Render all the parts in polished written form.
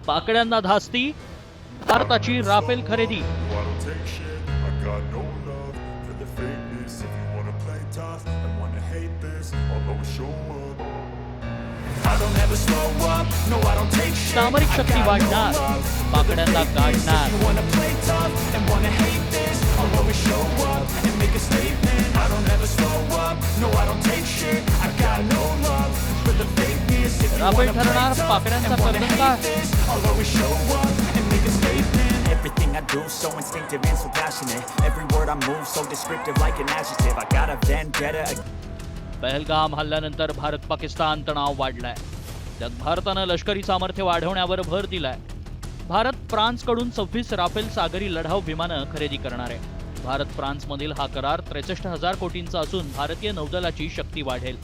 पाकड्यांना धास्ती भारताची राफेल खरेदी. सामरिक शक्ती वाढणार, पाकड्यांना गाडणार. राफेल ठरणार पाकड्यांचा कर्तनकार. Everything I do so instinctive and so passionate. Every word I move so descriptive like an adjective. I got a vendetta. Pahalgam हल्ल्यानंतर भारत पाकिस्तान तणाव वाढलाय. त्यात भारतानं लष्करी सामर्थ्य वाढवण्यावर भर दिलाय. भारत फ्रान्सकडून 26 राफेल सागरी लढाऊ विमानं खरेदी करणार आहे. भारत फ्रान्समधील हा करार 63,000 कोटींचा असून भारतीय नौदलाची शक्ती वाढेल.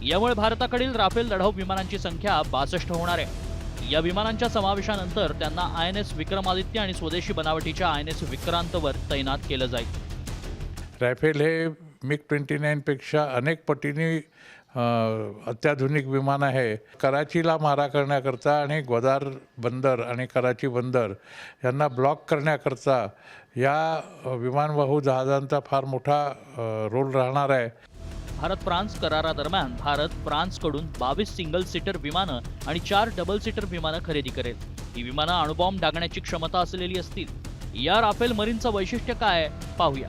यामुळे भारताकडील राफेल लढाऊ विमानांची संख्या 62 होणार आहे. या विमानांच्या समावेशानंतर त्यांना INS विक्रमादित्य आणि स्वदेशी बनावटीच्या INS विक्रांतवर तैनात केलं जाईल. राफेल हे MiG-29 पेक्षा अनेक पटीने अत्याधुनिक विमान आहे. कराचीला मारा करण्याकरता आणि ग्वादार बंदर आणि कराची बंदर यांना ब्लॉक करण्याकरता या विमानवाहू जहाजांचा फार मोठा रोल राहणार आहे. भारत फ्रान्स करारादरम्यान भारत फ्रान्सकडून 22 सिंगल सीटर विमानं आणि 4 डबल सीटर विमानं खरेदी करेल. ही विमानं अणुबॉम्ब डागण्याची क्षमता असलेली असतील. या राफेल मरीनचं वैशिष्ट्य काय पाहूया.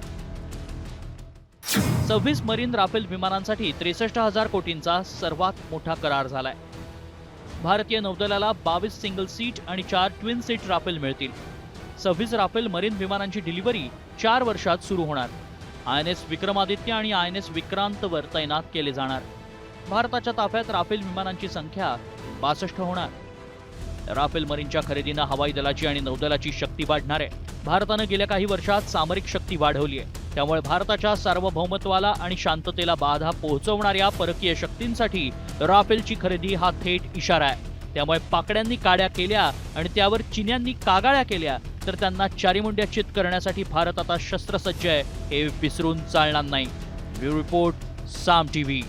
26 मरीन राफेल विमानांसाठी 63,000 कोटींचा सर्वात मोठा करार झालाय. भारतीय नौदलाला 22 सिंगल सीट आणि 4 ट्विन सीट राफेल मिळतील. 26 राफेल मरीन विमानांची डिलिव्हरी 4 वर्षात सुरू होणार. INS विक्रमादित्य आणि INS विक्रांतवर तैनात केले जाणार. भारताच्या ताफ्यात राफेल विमानांची संख्या 62 होणार. राफेल मरीनच्या खरेदीनं हवाई दलाची आणि नौदलाची शक्ती वाढणार आहे. भारतानं गेल्या काही वर्षात सामरिक शक्ती वाढवली आहे. त्यामुळे भारताच्या सार्वभौमत्वाला आणि शांततेला बाधा पोहोचवणाऱ्या परकीय शक्तींसाठी राफेलची खरेदी हा थेट इशारा आहे. त्यामुळे पाकड्यांनी काड्या केल्या आणि त्यावर चिन्यांनी कागाळ्या केल्या तर त्यांना चारीमुंड्या चित करण्यासाठी भारत आता शस्त्रसज्ज आहे हे विसरून चालणार नाही. ब्युरो रिपोर्ट, साम TV.